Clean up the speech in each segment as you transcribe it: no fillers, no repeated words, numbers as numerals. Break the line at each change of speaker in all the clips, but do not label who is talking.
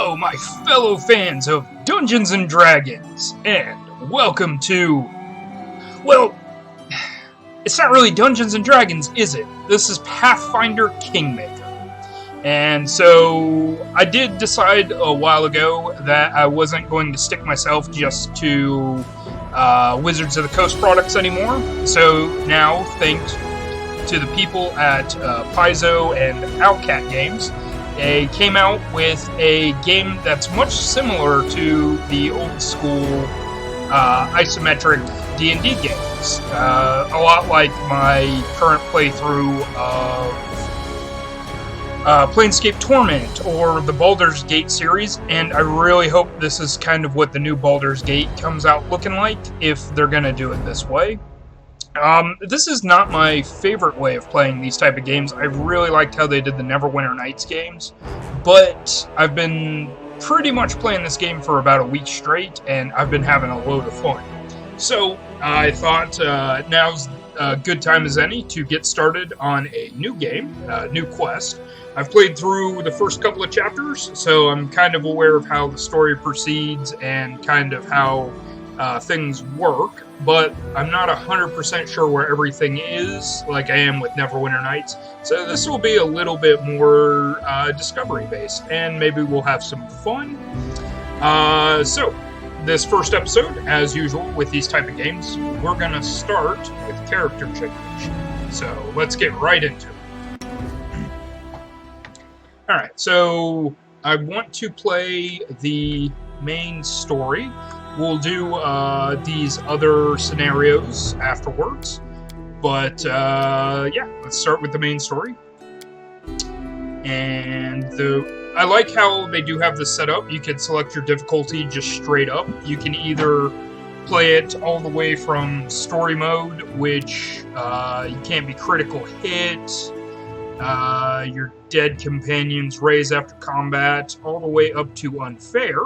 Hello, my fellow fans of Dungeons & Dragons, and welcome to... Well, it's not really Dungeons & Dragons, is it? This is Pathfinder Kingmaker. And so, I did decide a while ago that I wasn't going to stick myself just to Wizards of the Coast products anymore. So now, thanks to the people at Paizo and Outcat Games, they came out with a game that's much similar to the old school isometric D&D games. A lot like my current playthrough of Planescape Torment or the Baldur's Gate series, and I really hope this is kind of what the new Baldur's Gate comes out looking like, if they're going to do it this way. This is not my favorite way of playing these type of games. I really liked how they did the Neverwinter Nights games, but I've been pretty much playing this game for about a week straight, and I've been having a load of fun. So, I thought now's a good time as any to get started on a new game, new quest. I've played through the first couple of chapters, so I'm kind of aware of how the story proceeds and kind of how things work, but I'm not 100% sure where everything is, like I am with Neverwinter Nights. So this will be a little bit more discovery-based, and maybe we'll have some fun. So, this first episode, as usual with these type of games, we're going to start with character generation. So, let's get right into it. Alright, so I want to play the main story. We'll do these other scenarios afterwards, but yeah, let's start with the main story. And I like how they do have this set up. You can select your difficulty just straight up. You can either play it all the way from story mode, which you can't be critical hit, your dead companions raise after combat, all the way up to unfair.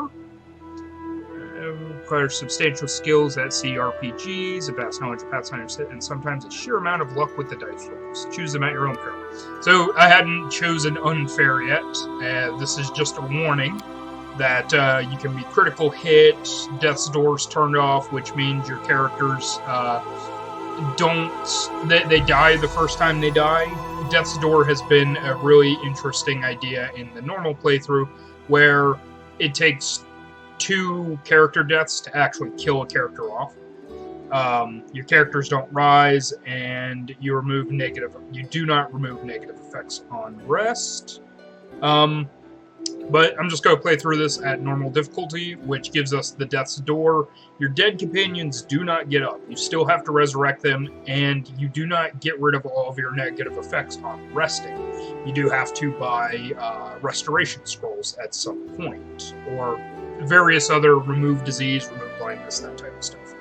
Requires substantial skills at CRPGs, a vast knowledge of Pathfinder's hit, and sometimes a sheer amount of luck with the dice rolls. Choose them at your own peril. So I hadn't chosen unfair yet. This is just a warning that you can be critical hit, death's door's turned off, which means your characters they die the first time they die. Death's door has been a really interesting idea in the normal playthrough, where it takes 2 character deaths to actually kill a character off. Your characters don't rise, and you do not remove negative effects on rest. But I'm just going to play through this at normal difficulty, which gives us the death's door. Your dead companions do not get up. You still have to resurrect them, and you do not get rid of all of your negative effects on resting. You do have to buy restoration scrolls at some point, or various other remove disease, remove blindness, that type of stuff.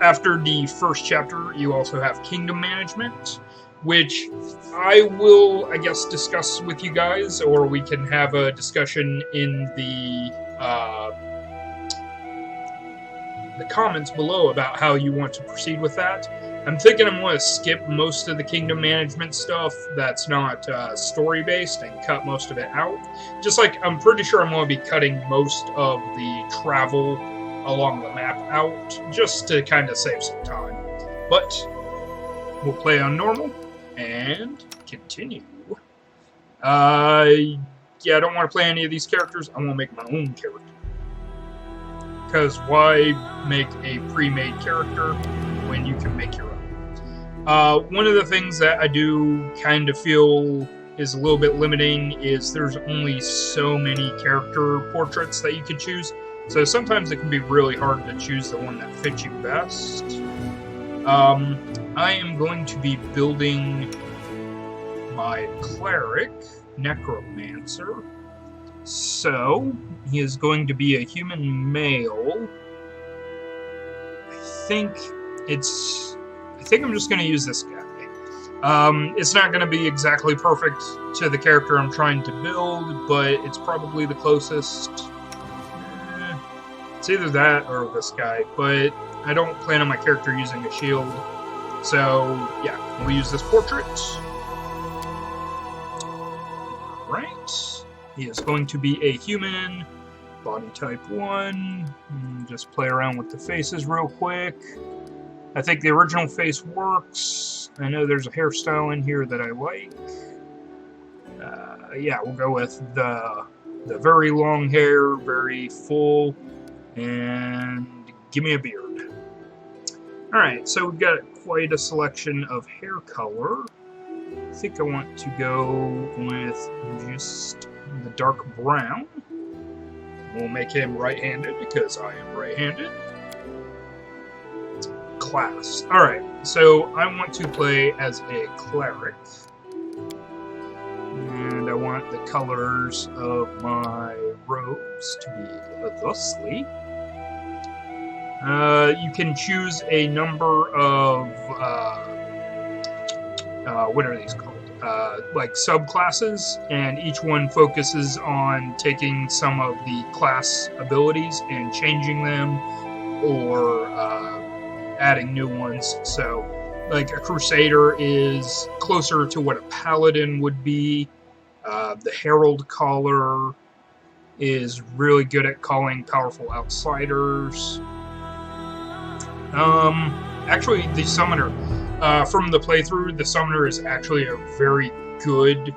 After the first chapter, you also have kingdom management, which I will, I guess, discuss with you guys, or we can have a discussion in the comments below about how you want to proceed with that. I'm thinking I'm going to skip most of the kingdom management stuff that's not story-based and cut most of it out. Just like, I'm pretty sure I'm going to be cutting most of the travel along the map out, just to kind of save some time. But we'll play on normal and continue. Yeah, I don't want to play any of these characters. I want to make my own character. Because why make a pre-made character when you can make your own? One of the things that I do kind of feel is a little bit limiting is there's only so many character portraits that you can choose. So sometimes it can be really hard to choose the one that fits you best. I am going to be building my cleric, necromancer. So, he is going to be a human male. I think I'm just going to use this guy. It's not going to be exactly perfect to the character I'm trying to build, but it's probably the closest. It's either that or this guy, but I don't plan on my character using a shield. So, yeah, we'll use this portrait. Right. He is going to be a human, body type 1. Just play around with the faces real quick. I think the original face works. I know there's a hairstyle in here that I like. Yeah, we'll go with the very long hair, very full, and give me a beard. Alright, so we've got quite a selection of hair color. I think I want to go with just the dark brown. We'll make him right-handed because I am right-handed. Class. Alright, so I want to play as a cleric. And I want the colors of my robes to be thusly. You can choose a number of, what are these called? Like subclasses, and each one focuses on taking some of the class abilities and changing them, or adding new ones. So, like, a Crusader is closer to what a Paladin would be. The Herald Caller is really good at calling powerful outsiders. Actually, the Summoner, from the playthrough, the Summoner is actually a very good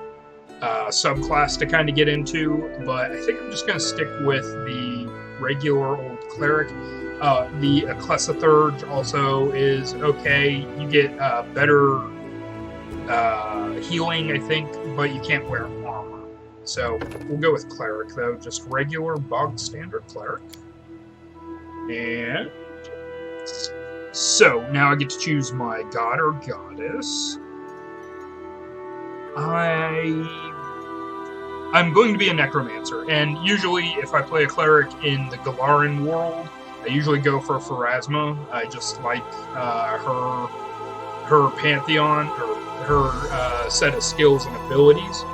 subclass to kind of get into, but I think I'm just going to stick with the regular old Cleric. The Ecclesiarch also is okay. You get better healing, I think, but you can't wear armor. So we'll go with Cleric, though. Just regular, bog standard Cleric. And so now I get to choose my god or goddess. I'm going to be a necromancer, and usually if I play a cleric in the Galaran world, I usually go for Pharasma. I just like her pantheon, or her set of skills and abilities.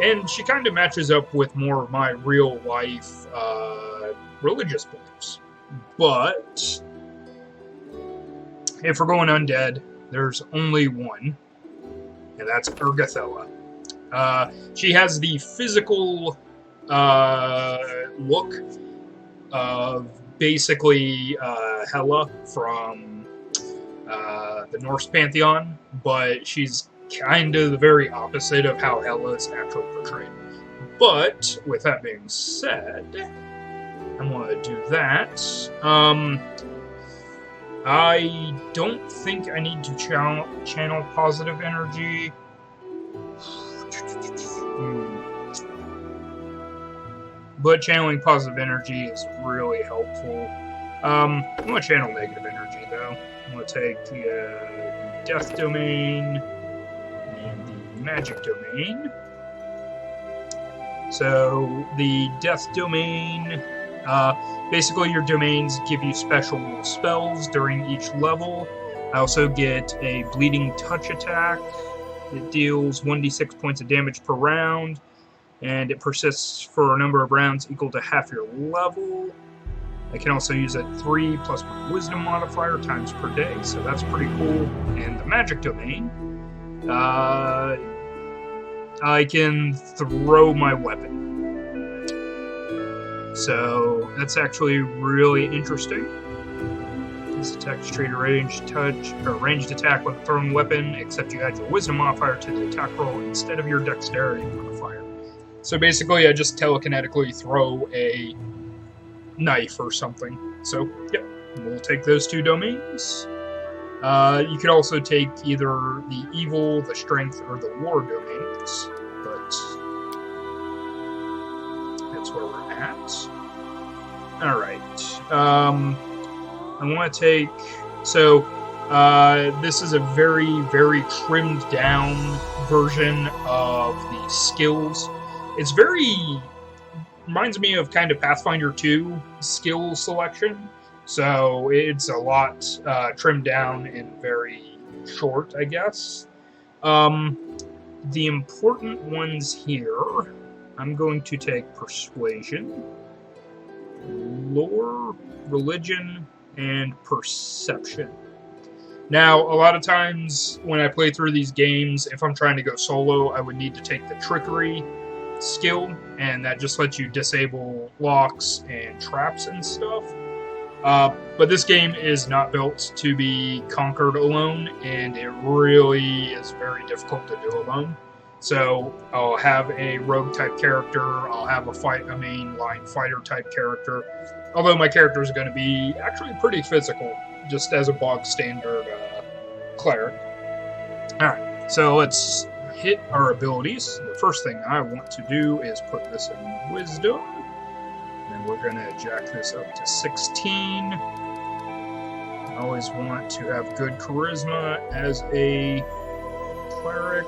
And she kind of matches up with more of my real-life religious beliefs. But if we're going undead, there's only one, and that's Urgathella. She has the physical look of basically Hela from the Norse pantheon, but she's kind of the very opposite of how Hela is actually portrayed. But with that being said, I'm going to do that. I don't think I need to channel positive energy. But channeling positive energy is really helpful. I'm going to channel negative energy, though. I'm going to take the Death Domain and the Magic Domain. So, the Death Domain, basically your domains give you special spells during each level. I also get a Bleeding Touch attack. It deals 1d6 points of damage per round, and it persists for a number of rounds equal to half your level. I can also use it 3 plus my Wisdom modifier times per day, so that's pretty cool. And the Magic Domain, I can throw my weapon. So that's actually really interesting. This attack is treated ranged attack with a thrown weapon, except you add your Wisdom modifier to the attack roll instead of your Dexterity modifier. So basically, I just telekinetically throw a knife or something. So, yep, we'll take those two domains. You could also take either the Evil, the Strength, or the War domains, but that's where we're at. Alright. I want to take... So, this is a very, very trimmed down version of the skills. It's very... reminds me of kind of Pathfinder II skill selection. So, it's a lot trimmed down and very short, I guess. The important ones here, I'm going to take Persuasion, Lore, Religion, and Perception. Now, a lot of times when I play through these games, if I'm trying to go solo, I would need to take the Trickery, skill, and that just lets you disable locks and traps and stuff. But this game is not built to be conquered alone, and it really is very difficult to do alone. So I'll have a rogue type character, I'll have a mainline fighter type character, although my character is going to be actually pretty physical, just as a bog standard cleric. Alright, so let's hit our abilities. The first thing I want to do is put this in Wisdom. And we're going to jack this up to 16. I always want to have good charisma as a cleric.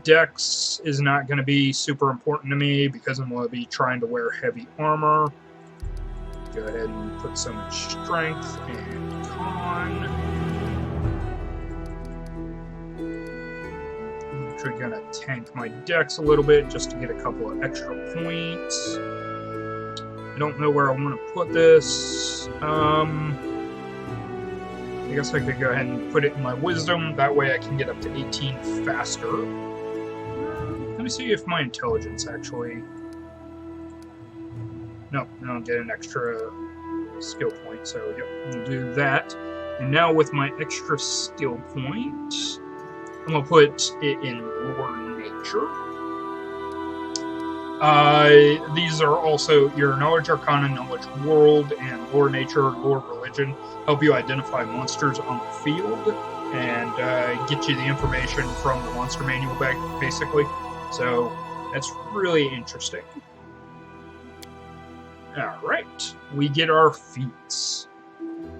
Dex is not going to be super important to me because I'm going to be trying to wear heavy armor. Go ahead and put some strength and con. I'm actually going to tank my dex a little bit just to get a couple of extra points. I don't know where I want to put this. I guess I could go ahead and put it in my wisdom. That way I can get up to 18 faster. Let me see if my intelligence actually... No, I don't get an extra skill point, so yep, we'll do that. And now with my extra skill point, I'm going to put it in Lore Nature. These are also your Knowledge Arcana, Knowledge World, and Lore Nature, Lore Religion. Help you identify monsters on the field and get you the information from the monster manual, basically. So that's really interesting. Alright, we get our feats.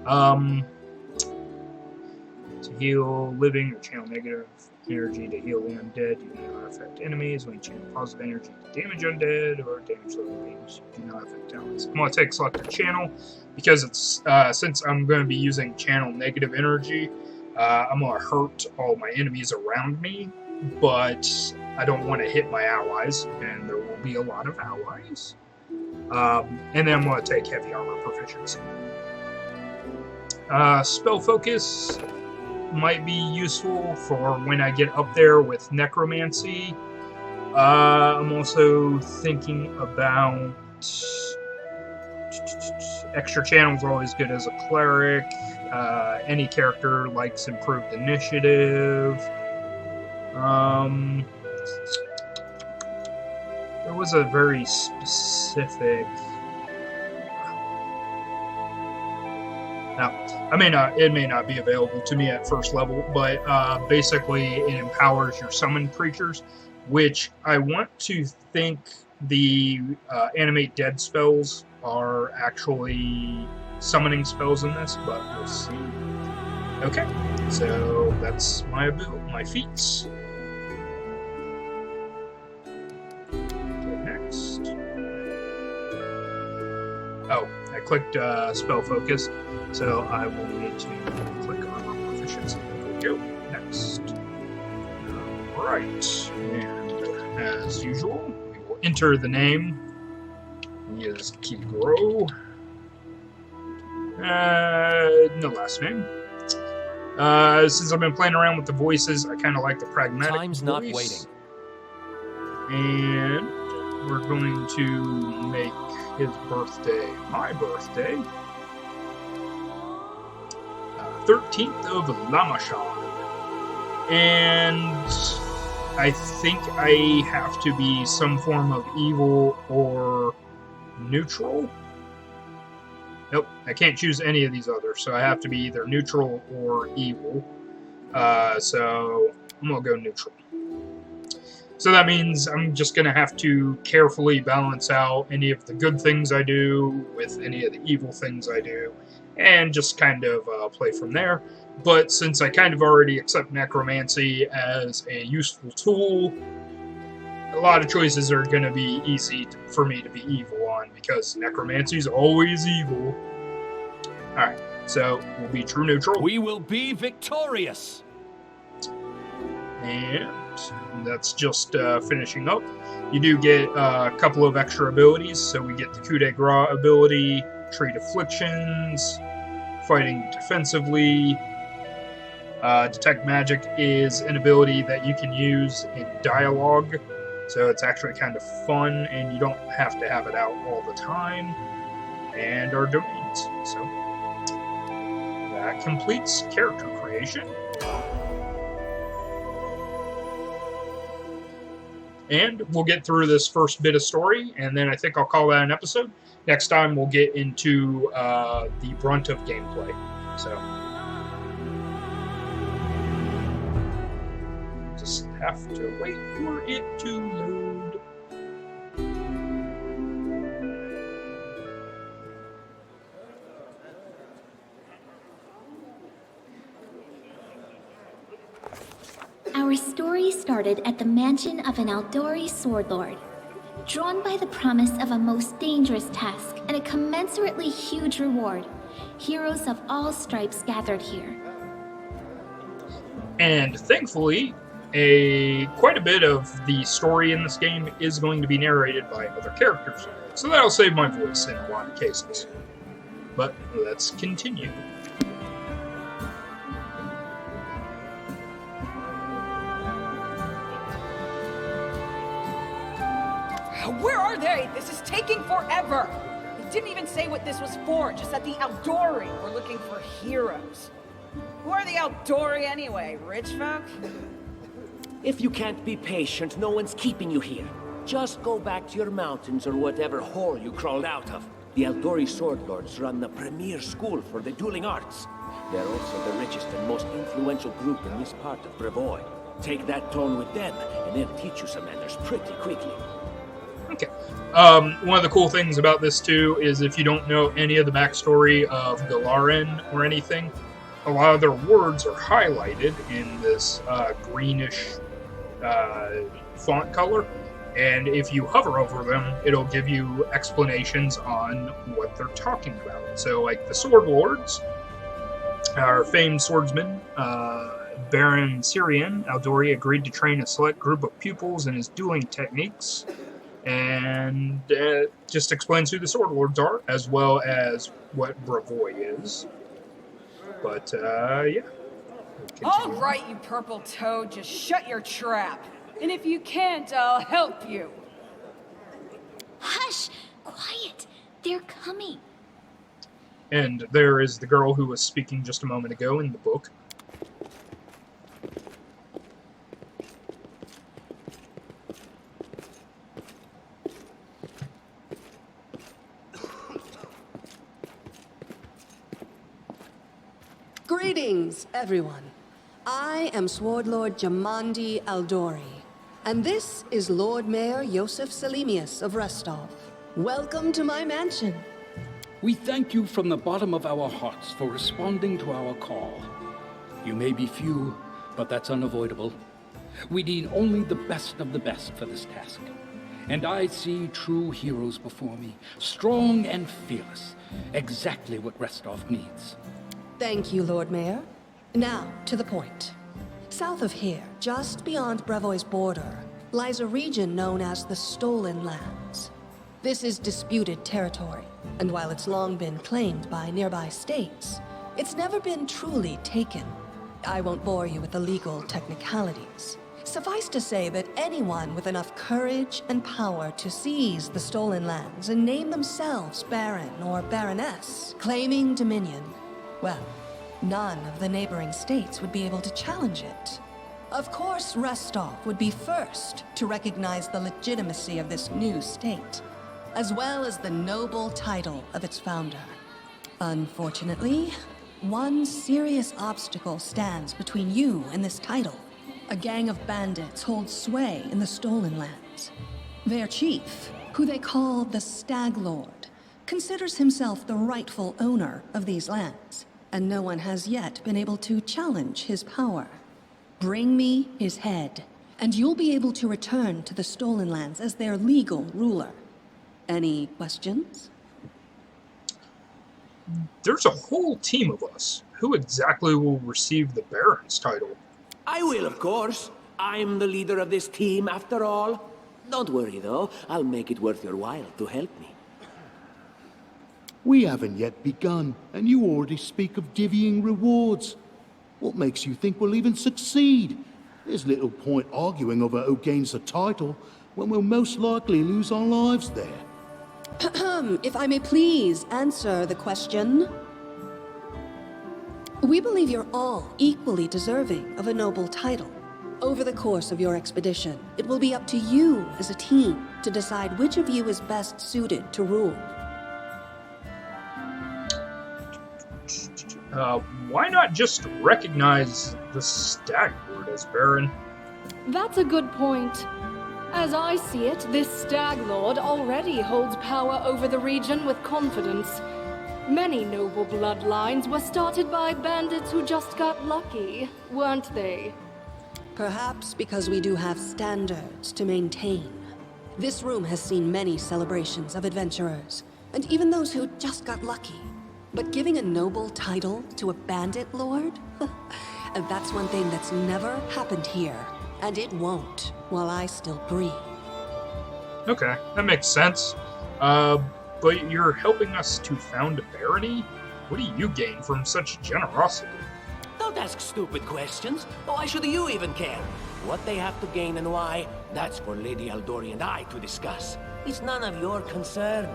To heal living or channel negative energy to heal the undead, you do not affect enemies. When you channel positive energy to damage undead or damage living beings, you do not affect allies. I'm going to take selected channel because it's since I'm going to be using channel negative energy, I'm going to hurt all my enemies around me, but I don't want to hit my allies, and there will be a lot of allies. And then I'm going to take heavy armor proficiency. Spell focus might be useful for when I get up there with necromancy. I'm also thinking about extra channels are always good as a cleric. Any character likes improved initiative. There was a very specific... Now, it may not be available to me at first level, but basically it empowers your summoned creatures, which I want to think the animate dead spells are actually summoning spells in this, but we'll see. Okay, so that's my feats. Oh, I clicked spell focus, so I will need to click on proficiency. There we go. Next. Alright, and as usual, we will enter the name. He is Kigro. No last name. Since I've been playing around with the voices, I kind of like the pragmatic
Time's
voice.
not waiting.
And we're going to make his birthday my birthday. 13th of Lamashan. And I think I have to be some form of evil or neutral. Nope, I can't choose any of these others, so I have to be either neutral or evil. So I'm going to go neutral. So that means I'm just going to have to carefully balance out any of the good things I do with any of the evil things I do, and just kind of play from there. But since I kind of already accept necromancy as a useful tool, a lot of choices are going to be easy for me to be evil on, because necromancy is always evil. Alright, so we'll be true neutral.
We will be victorious!
And that's just finishing up. You do get a couple of extra abilities, so we get the coup de grace ability, treat afflictions, fighting defensively. Detect magic is an ability that you can use in dialogue So it's actually kind of fun, and you don't have to have it out all the time. And our domains. So that completes character creation. And we'll get through this first bit of story, and then I think I'll call that an episode. Next time we'll get into the brunt of gameplay. So just have to wait for it to load.
Our story started at the mansion of an Aldori sword lord. Drawn by the promise of a most dangerous task and a commensurately huge reward, heroes of all stripes gathered here.
And thankfully, quite a bit of the story in this game is going to be narrated by other characters, so that'll save my voice in a lot of cases. But let's continue.
Where are they? This is taking forever! They didn't even say what this was for, just that the Aldori were looking for heroes. Who are the Aldori anyway? Rich folk?
If you can't be patient, no one's keeping you here. Just go back to your mountains or whatever hole you crawled out of. The Aldori Sword Lords run the premier school for the dueling arts. They're also the richest and most influential group in this part of Brevoy. Take that tone with them, and they'll teach you some manners pretty quickly.
Okay. One of the cool things about this, too, is if you don't know any of the backstory of Galaren or anything, a lot of their words are highlighted in this greenish font color, and if you hover over them, it'll give you explanations on what they're talking about. So, like the Sword Lords, our famed swordsman, Baron Syrian Aldori agreed to train a select group of pupils in his dueling techniques, and just explains who the Sword Lords are, as well as what Brevoy is. But, yeah.
All right, you purple toad, just shut your trap. And if you can't, I'll help you.
Hush! Quiet! They're coming.
And there is the girl who was speaking just a moment ago in the book.
Greetings, everyone. I am Sword Lord Jamandi Aldori, and this is Lord Mayor Yosef Selimius of Restov. Welcome to my mansion.
We thank you from the bottom of our hearts for responding to our call. You may be few, but that's unavoidable. We need only the best of the best for this task. And I see true heroes before me, strong and fearless, exactly what Restov needs.
Thank you, Lord Mayor. Now, to the point. South of here, just beyond Brevoy's border, lies a region known as the Stolen Lands. This is disputed territory, and while it's long been claimed by nearby states, it's never been truly taken. I won't bore you with the legal technicalities. Suffice to say that anyone with enough courage and power to seize the Stolen Lands and name themselves Baron or Baroness, claiming dominion, well, none of the neighboring states would be able to challenge it. Of course, Restov would be first to recognize the legitimacy of this new state, as well as the noble title of its founder. Unfortunately, one serious obstacle stands between you and this title. A gang of bandits holds sway in the Stolen Lands. Their chief, who they call the Stag Lord, considers himself the rightful owner of these lands, and no one has yet been able to challenge his power. Bring me his head, and you'll be able to return to the Stolen Lands as their legal ruler. Any questions?
There's a whole team of us. Who exactly will receive the Baron's title?
I will, of course. I'm the leader of this team, after all. Don't worry, though. I'll make it worth your while to help me.
We haven't yet begun, and you already speak of divvying rewards. What makes you think we'll even succeed? There's little point arguing over who gains the title, when we'll most likely lose our lives there?
If I may please answer the question. We believe you're all equally deserving of a noble title. Over the course of your expedition, it will be up to you as a team to decide which of you is best suited to rule.
Why not just recognize the Stag Lord as Baron?
That's a good point. As I see it, this Stag Lord already holds power over the region with confidence. Many noble bloodlines were started by bandits who just got lucky, weren't they?
Perhaps because we do have standards to maintain. This room has seen many celebrations of adventurers, and even those who just got lucky. But giving a noble title to a bandit lord? That's one thing that's never happened here, and it won't while I still breathe.
Okay, that makes sense. But you're helping us to found a barony? What do you gain from such generosity?
Don't ask stupid questions. Why should you even care? What they have to gain and why, that's for Lady Aldori and I to discuss. It's none of your concern.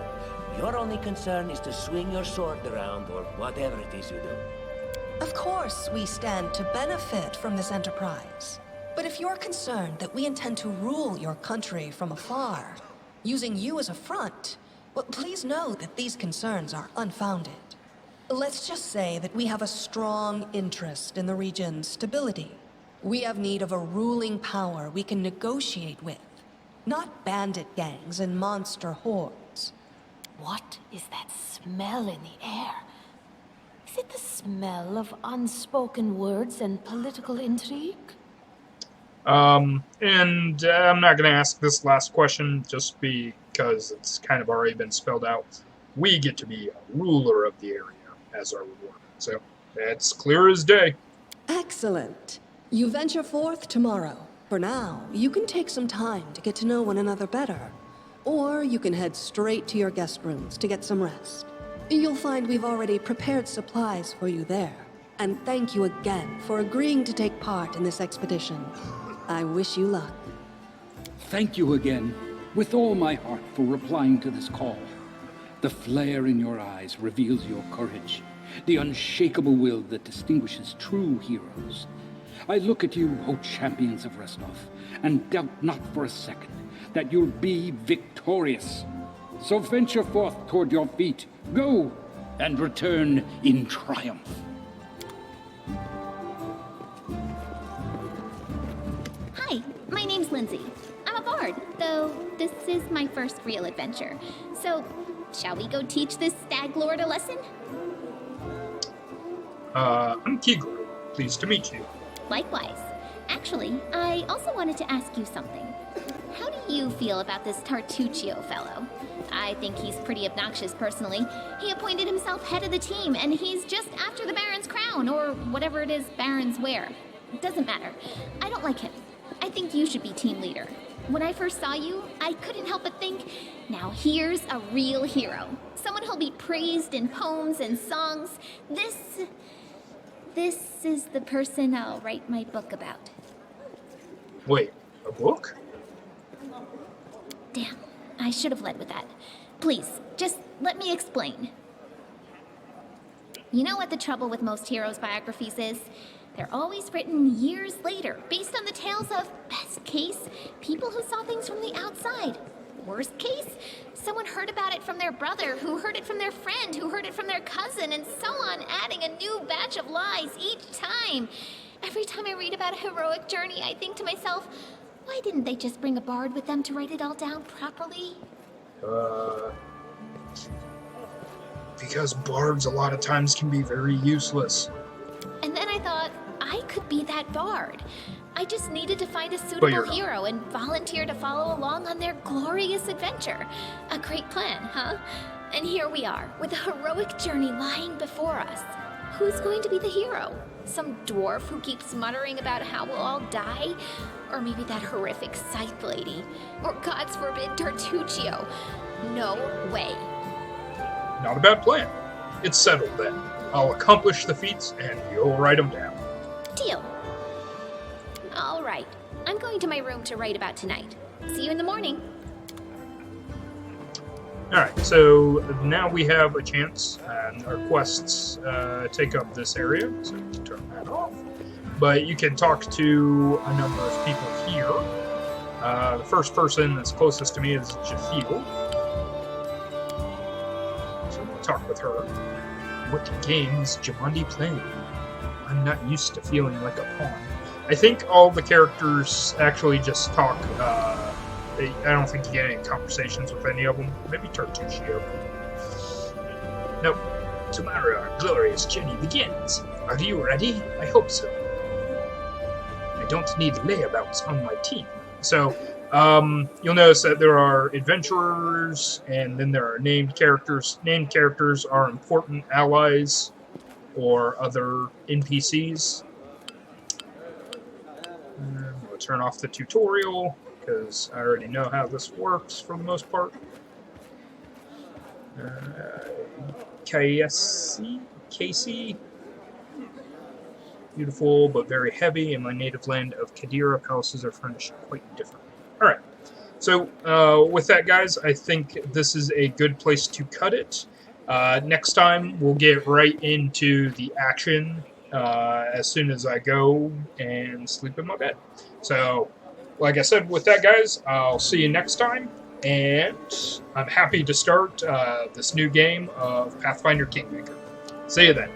Your only concern is to swing your sword around or whatever it is you do.
Of course, we stand to benefit from this enterprise. But if you're concerned that we intend to rule your country from afar, using you as a front, well, please know that these concerns are unfounded. Let's just say that we have a strong interest in the region's stability. We have need of a ruling power we can negotiate with, not bandit gangs and monster hordes.
What is that smell in the air? Is it the smell of unspoken words and political intrigue?
And I'm not going to ask this last question just because it's kind of already been spelled out. We get to be a ruler of the area as our reward. So that's clear as day.
Excellent. You venture forth tomorrow. For now, you can take some time to get to know one another better. Or you can head straight to your guest rooms to get some rest. You'll find we've already prepared supplies for you there. And thank you again for agreeing to take part in this expedition. I wish you luck.
Thank you again, with all my heart, for replying to this call. The flare in your eyes reveals your courage, the unshakable will that distinguishes true heroes. I look at you, O champions of Restov, and doubt not for a second that you'll be victorious. So venture forth toward your feet, go, and return in triumph.
Hi, my name's Lindsay. I'm a bard, though this is my first real adventure. So, shall we go teach this Stag Lord a lesson?
I'm Kigro. Pleased to meet you.
Likewise. Actually, I also wanted to ask you something. How do you feel about this Tartuccio fellow? I think he's pretty obnoxious personally. He appointed himself head of the team, and he's just after the Baron's crown, or whatever it is Barons wear. It doesn't matter. I don't like him. I think you should be team leader. When I first saw you, I couldn't help but think, now here's a real hero. Someone who'll be praised in poems and songs. This is the person I'll write my book about.
Wait, a book?
Damn, I should have led with that. Please, just let me explain. You know what the trouble with most heroes' biographies is? They're always written years later, based on the tales of, best case, people who saw things from the outside. Worst case, someone heard about it from their brother, who heard it from their friend, who heard it from their cousin, and so on, adding a new batch of lies each time. Every time I read about a heroic journey, I think to myself, why didn't they just bring a bard with them to write it all down properly?
Because bards a lot of times can be very useless.
And then I thought, I could be that bard. I just needed to find a suitable hero and volunteer to follow along on their glorious adventure. A great plan, huh? And here we are, with a heroic journey lying before us. Who's going to be the hero? Some dwarf who keeps muttering about how we'll all die? Or maybe that horrific scythe lady? Or, God's forbid, Tartuccio? No way.
Not a bad plan. It's settled then. I'll accomplish the feats and you'll write them down.
Deal. All right. I'm going to my room to write about tonight. See you in the morning.
Alright, so now we have a chance, and our quests take up this area, so we can turn that off. But you can talk to a number of people here. The first person that's closest to me is Jafil. So we'll talk with her. What games Jamandi playing? I'm not used to feeling like a pawn. I think all the characters actually just talk. I don't think you get any conversations with any of them. Maybe Tartuccio. Nope. Tomorrow our glorious journey begins. Are you ready? I hope so. I don't need layabouts on my team. So, you'll notice that there are adventurers, and then there are named characters. Named characters are important allies or other NPCs. We'll turn off the tutorial, because I already know how this works for the most part. Casey. Beautiful, but very heavy. In my native land of Kadira, palaces are furnished quite differently. Alright, so with that, guys, I think this is a good place to cut it. Next time, we'll get right into the action as soon as I go and sleep in my bed. So, like I said, with that, guys, I'll see you next time, and I'm happy to start this new game of Pathfinder Kingmaker. See you then.